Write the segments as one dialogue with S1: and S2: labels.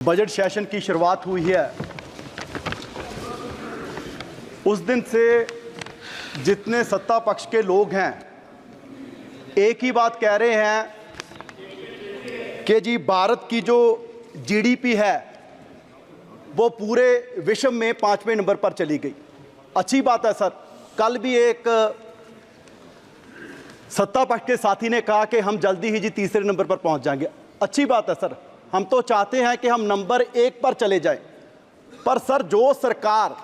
S1: Budget session की शुरुआत हुई है, उस दिन से जितने सत्ता पक्ष के लोग हैं एक ही बात कह रहे हैं कि जी भारत की जो जीडीपी है वो पूरे विश्व में 5वें नंबर पर चली गई। अच्छी बात है सर। कल भी एक सत्ता पक्ष के साथी ने कहा कि हम जल्दी ही जी तीसरे नंबर पर पहुंच जाएंगे। अच्छी बात है सर, हम तो चाहते हैं कि हम नंबर 1 पर चले जाएं। पर सर जो सरकार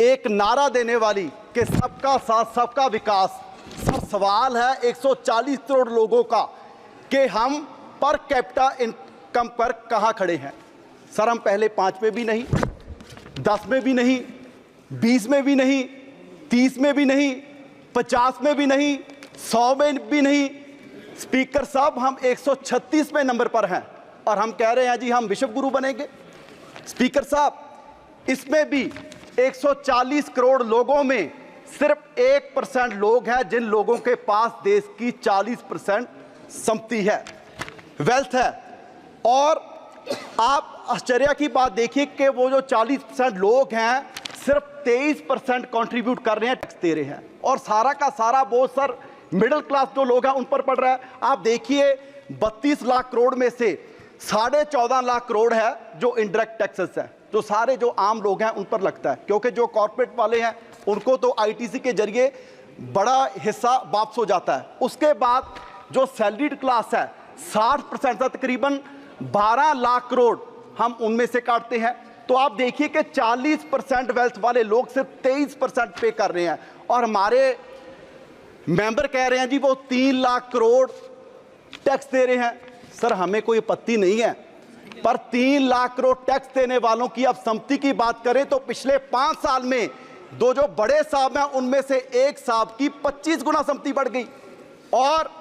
S1: एक नारा देने वाली कि सबका साथ सबका विकास, सर सवाल है 140 करोड़ लोगों का कि हम पर कैपिटा इनकम पर कहां खड़े हैं। सर हम पहले 5 में भी नहीं, 10 में भी नहीं, 20 में भी नहीं, 30 में भी नहीं, 50 में भी नहीं, 100 में भी नहीं। स्पीकर साहब हम 136वें नंबर पर हैं और हम कह रहे हैं जी हम विश्व गुरु बनेंगे। स्पीकर साहब इसमें भी 140 करोड़ लोगों में सिर्फ 1% लोग हैं जिन लोगों के पास देश की 40% संपत्ति है, वेल्थ है। और आप आश्चर्य की बात देखिए कि वो जो 40% लोग हैं सिर्फ 23% कंट्रीब्यूट कर रहे हैं, टैक्स दे रहे हैं। और सारा का सारा बोझ सर मिडिल क्लास जो लोग हैं उन पर पड़ रहा है। आप देखिए 32 लाख करोड़ में से 14.5 लाख करोड़ है जो इनडायरेक्ट टैक्सेस है, जो सारे जो आम लोग हैं उन पर लगता है, क्योंकि जो कॉर्पोरेट वाले हैं उनको तो आईटीसी के जरिए बड़ा हिस्सा वापस हो जाता है। उसके बाद जो सैलरीड क्लास है 60% तकरीबन 12 लाख करोड़ हम उनमें से काटते हैं। तो आप देखिए कि 40% वेल्थ वाले लोग सिर्फ 23% पे कर रहे हैं और हमारे मेंबर कह रहे हैं जी वो 3 लाख करोड़ टैक्स दे रहे हैं। सर हमें कोई आपत्ति नहीं है, पर 3 लाख करोड़ टैक्स देने वालों की अब संपत्ति की बात करें तो पिछले 5 साल में दो जो बड़े साहब हैं उनमें से एक साहब की 25 गुना संपत्ति बढ़ गई और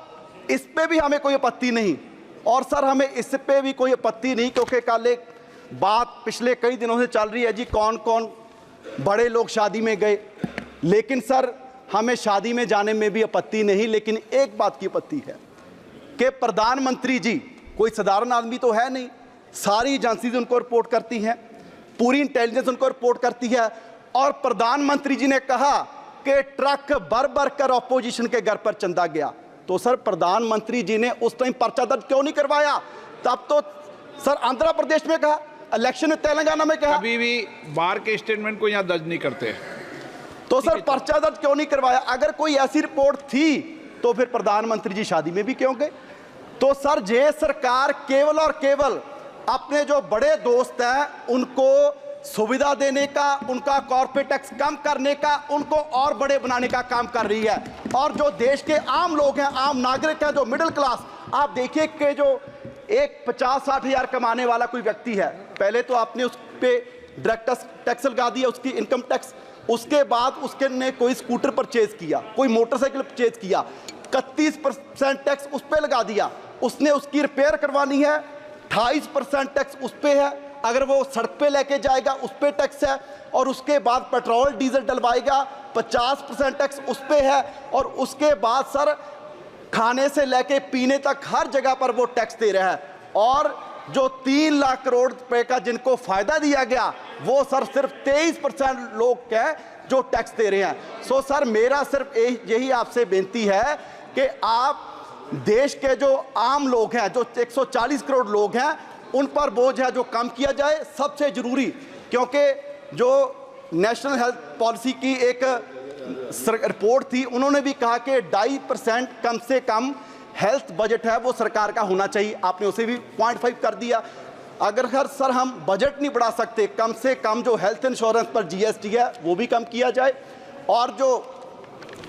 S1: इस पे भी हमें कोई आपत्ति नहीं। और सर हमें इस पे भी कोई आपत्ति नहीं क्योंकि कल एक बात पिछले कई दिनों से चल रही है जी कौन कौन बड़े लोग शादी में गए। लेकिन सर हमें शादी में जाने में भी आपत्ति नहीं, लेकिन एक बात की आपत्ति है कि प्रधानमंत्री जी कोई साधारण आदमी तो है नहीं, सारी एजेंसीज उनको रिपोर्ट करती हैं, पूरी इंटेलिजेंस उनको रिपोर्ट करती है। और प्रधानमंत्री जी ने कहा कि ट्रक भर भर कर ऑपोजिशन के घर पर चंदा गया। तो सर प्रधानमंत्री जी ने उस टाइम पर्चा दर्ज क्यों नहीं करवाया? तब तो सर आंध्र प्रदेश में कहा, इलेक्शन में तेलंगाना में कहा,
S2: कभी भी बाहर के स्टेटमेंट को यहाँ दर्ज नहीं करते।
S1: तो सर पर्चा दर्ज क्यों नहीं करवाया? अगर कोई ऐसी रिपोर्ट थी तो फिर प्रधानमंत्री जी शादी में भी क्यों गए? तो सर ये सरकार केवल और केवल अपने जो बड़े दोस्त हैं उनको सुविधा देने का, उनका कॉर्पोरेट टैक्स कम करने का, उनको और बड़े बनाने का काम कर रही है। और जो देश के आम लोग हैं, आम नागरिक हैं, जो मिडिल क्लास, आप देखिए कि जो एक 50-60 हज़ार कमाने वाला कोई व्यक्ति है, पहले तो आपने उस पर डायरेक्ट टैक्स लगा दिया, उसकी इनकम टैक्स, उसके बाद उसके ने कोई स्कूटर परचेज किया, कोई मोटरसाइकिल परचेज किया, 31% टैक्स उस पर लगा दिया। उसने उसकी रिपेयर करवानी है, 28% टैक्स उस पर है। अगर वो सड़क पे लेके जाएगा उस पर टैक्स है। और उसके बाद पेट्रोल डीजल डलवाएगा 50% टैक्स उस पर है। और उसके बाद सर खाने से लेके पीने तक हर जगह पर वो टैक्स दे रहा है। और जो 3 लाख करोड़ रुपए का जिनको फायदा दिया गया वो सर सिर्फ 23% लोग हैं जो टैक्स दे रहे हैं। सो सर मेरा सिर्फ यही आपसे बेनती है कि आप देश के जो आम लोग हैं, जो 140 करोड़ लोग हैं, उन पर बोझ है जो कम किया जाए, सबसे जरूरी। क्योंकि जो नेशनल हेल्थ पॉलिसी की एक रिपोर्ट थी, उन्होंने भी कहा कि 2.5% कम से कम हेल्थ बजट है वो सरकार का होना चाहिए। आपने उसे भी 0.5 कर दिया। अगर सर हम बजट नहीं बढ़ा सकते, कम से कम जो हेल्थ इंश्योरेंस पर जीएसटी है वो भी कम किया जाए और जो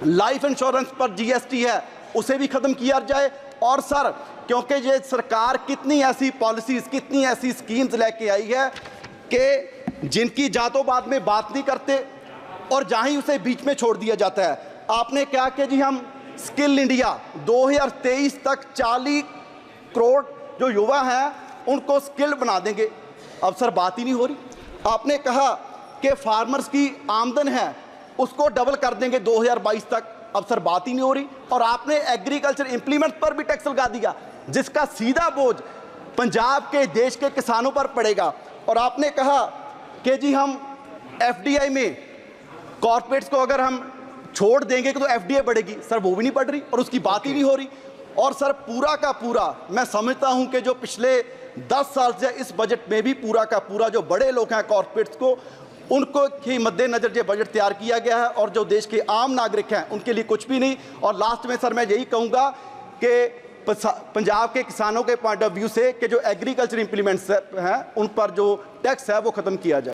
S1: लाइफ इंश्योरेंस पर जीएसटी है उसे भी खत्म किया जाए। और सर क्योंकि ये सरकार कितनी ऐसी पॉलिसीज, कितनी ऐसी स्कीम्स लेके आई है कि जिनकी जातों-बाद में बात नहीं करते और जहाँ ही उसे बीच में छोड़ दिया जाता है। आपने क्या कि जी हम स्किल इंडिया 2023 तक 40 करोड़ जो युवा हैं उनको स्किल बना देंगे। अब सर बात ही नहीं हो रही। आपने कहा कि फार्मर्स की आमदन है उसको डबल कर देंगे 2022 तक। अब सर बात ही नहीं हो रही। और आपने एग्रीकल्चर इंप्लीमेंट पर भी टैक्स लगा दिया जिसका सीधा बोझ पंजाब के देश के किसानों पर पड़ेगा। और आपने कहा कि जी हम एफडीआई में कॉर्पोरेट्स को अगर हम छोड़ देंगे तो एफडीआई बढ़ेगी। सर वो भी नहीं बढ़ रही और उसकी बात ही नहीं हो रही। और सर पूरा का पूरा मैं समझता हूं कि जो पिछले 10 साल से इस बजट में भी पूरा का पूरा जो बड़े लोग हैं कॉर्पोरेट्स को, उनको ही मद्देनजर ये बजट तैयार किया गया है और जो देश के आम नागरिक हैं उनके लिए कुछ भी नहीं। और लास्ट में सर मैं यही कहूँगा कि पंजाब के किसानों के पॉइंट ऑफ व्यू से कि जो एग्रीकल्चर इंप्लीमेंट्स हैं उन पर जो टैक्स है वो ख़त्म किया जाए।